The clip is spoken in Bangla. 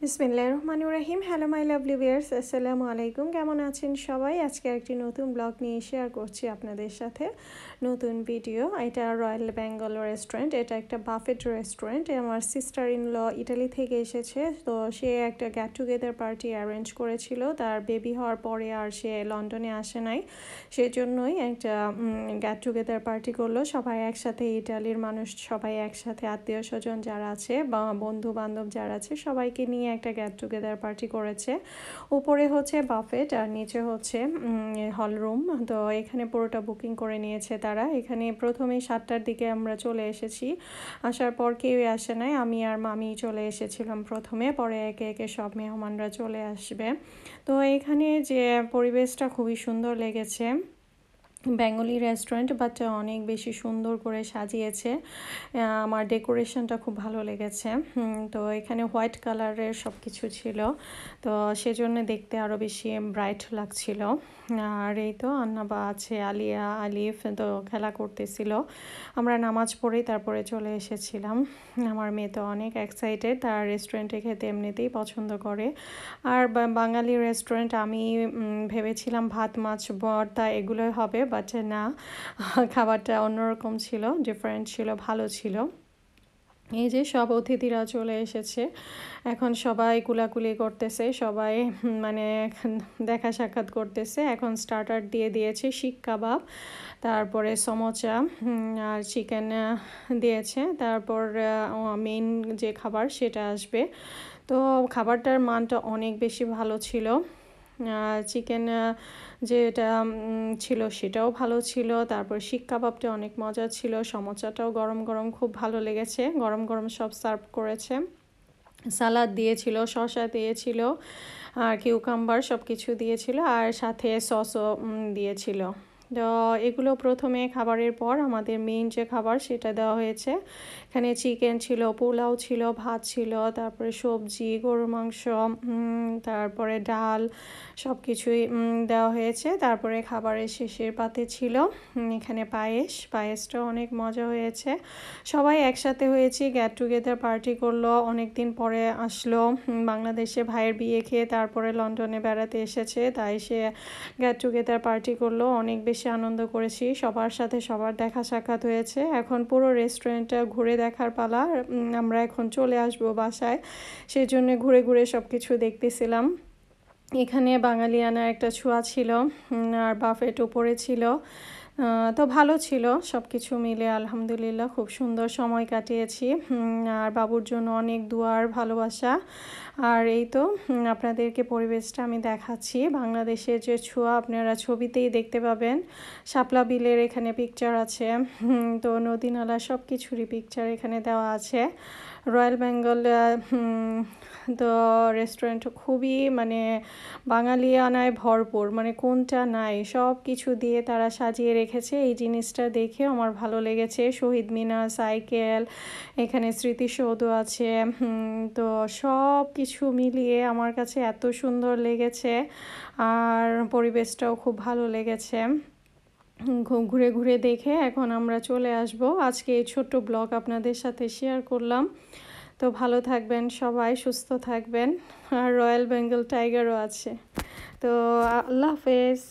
বিসমিল্লাহির রহমানির রহিম। হ্যালো মাই লাভলি ভিউয়ার্স, আসসালামু আলাইকুম। কেমন আছেন সবাই? আজকে একটি নতুন ব্লগ নিয়ে শেয়ার করছি আপনাদের সাথে নতুন ভিডিও। এটা রয়্যাল বেঙ্গল রেস্টুরেন্ট। এটা একটা বাফেট রেস্টুরেন্ট। আমার সিস্টার ইন ল ইটালি থেকে এসেছে, তো সে একটা গেট টুগেদার পার্টি অ্যারেঞ্জ করেছিল। তার বেবি হওয়ার পরে আর সে লন্ডনে আসে নাই, সেজন্যই একটা গেট টুগেদার পার্টি করলো। সবাই একসাথে, ইটালির মানুষ সবাই একসাথে, আত্মীয় স্বজন যারা আছে বা বন্ধু বান্ধব যারা আছে সবাইকে নিয়ে একটা গেট টুগেদার পার্টি করেছে। উপরে হচ্ছে বাফেট আর নিচে হচ্ছে হল রুম। তো এখানে পুরোটা বুকিং করে নিয়েছে তারা। এখানে প্রথমেই 7টার দিকে আমরা চলে এসেছি। আসার পর কেউই আসে নাই, আমি আর মামি চলে এসেছিলাম প্রথমে, পরে একে একে সব মেহমানরা চলে আসবে। তো এখানে যে পরিবেশটা খুবই সুন্দর লেগেছে। বেঙ্গলি রেস্টুরেন্ট, বাট অনেক বেশি সুন্দর করে সাজিয়েছে। আমার ডেকোরেশনটা খুব ভালো লেগেছে। তো এখানে হোয়াইট কালারের সব কিছু ছিল, তো সেজন্য দেখতে আরও বেশি ব্রাইট লাগছিল। আর এই তো আন্নাবা আছে, আলিয়া, আলিফ তো খেলা করতেছিল। আমরা নামাজ পড়েই তারপরে চলে এসেছিলাম। আমার মেয়ে তো অনেক এক্সাইটেড, তার রেস্টুরেন্টে খেতে এমনিতেই পছন্দ করে। আর বাঙালি রেস্টুরেন্ট, আমি ভেবেছিলাম ভাত মাছ ভর্তা এগুলোই হবে, বাট না, খাবারটা অন্যরকম ছিল, ডিফারেন্ট ছিল, ভালো ছিল। এই যে সব অতিথিরা চলে এসেছে, এখন সবাই কুলাকুলি করতেছে, সবাই মানে দেখা সাক্ষাৎ করতেছে। এখন স্টার্টার দিয়ে দিয়েছে শিক কাবাব, তারপরে সমোচা আর চিকেন দিয়েছে, তারপর মেইন যে খাবার সেটা আসবে। তো খাবারটার মানটা অনেক বেশি ভালো ছিল। চিকেন যেটা ছিল সেটাও ভালো ছিল, তারপর শিক কাবাবটা অনেক মজা ছিল, সমোসাটাও গরম গরম খুব ভালো লেগেছে, গরম গরম সব সার্ভ করেছে। সালাদ দিয়েছিল, শসা দিয়েছিল, আর কিউকাম্বার সব কিছু দিয়েছিল, আর সাথে সসও দিয়েছিল। তো এগুলো প্রথমে খাবারের পর আমাদের মেইন যে খাবার সেটা দেওয়া হয়েছে। এখানে চিকেন ছিল, পোলাও ছিল, ভাত ছিল, তারপরে সবজি, গরুর মাংস, তারপরে ডাল, সব কিছুই দেওয়া হয়েছে। তারপরে খাবারের শেষের পাতে ছিল এখানে পায়েসটাও অনেক মজা হয়েছে। সবাই একসাথে হয়েছি, গেট টুগেদার পার্টি করলো, অনেক দিন পরে আসলো বাংলাদেশে, ভাইয়ের বিয়ে খেয়ে তারপরে লন্ডনে বেড়াতে এসেছে, তাই সে গেট টুগেদার পার্টি করলো। অনেক বেশি আনন্দ করেছি, সবার সাথে সবার দেখা সাক্ষাৎ হয়েছে। এখন পুরো রেস্টুরেন্টটা ঘুরে দেখার পালা। আমরা এখন চলে আসবো বাসায়, সেই জন্য ঘুরে ঘুরে সব কিছু দেখতেছিলাম। এখানে বাঙালিয়ানা একটা ছোঁয়া ছিল, আর বাফেট উপরে ছিল। তো ভালো ছিল সব কিছু মিলে, আলহামদুলিল্লাহ খুব সুন্দর সময় কাটিয়েছি। আর বাবুর জন্য অনেক দুয়ার ভালোবাসা। আর এই তো আপনাদেরকে পরিবেশটা আমি দেখাচ্ছি, বাংলাদেশের যে ছোঁয়া আপনারা ছবিতেই দেখতে পাবেন। শাপলা বিলের এখানে পিকচার আছে, তো নদী নালা সব কিছুরই পিকচার এখানে দেওয়া আছে। রয়্যাল বেঙ্গল তো রেস্টুরেন্ট খুবই মানে বাঙালিয়ানায় ভরপুর, মানে কোনটা নাই, সব কিছু দিয়ে তারা সাজিয়ে রেখেছে। এই জিনিসটা দেখে আমার ভালো লেগেছে। শহীদ মিনার, সাইকেল, এখানে স্মৃতিসৌধ আছে, তো সব কিছু মিলিয়ে আমার কাছে এত সুন্দর লেগেছে, আর পরিবেশটাও খুব ভালো লেগেছে। ঘুরে ঘুরে দেখে এখন আমরা চলে আসব। আজকে এই ছোট্ট ব্লগ আপনাদের সাথে শেয়ার করলাম। তো ভালো থাকবেন সবাই, সুস্থ থাকবেন। আর রয়্যাল বেঙ্গল টাইগারও আছে। তো আল্লাহ হাফেজ।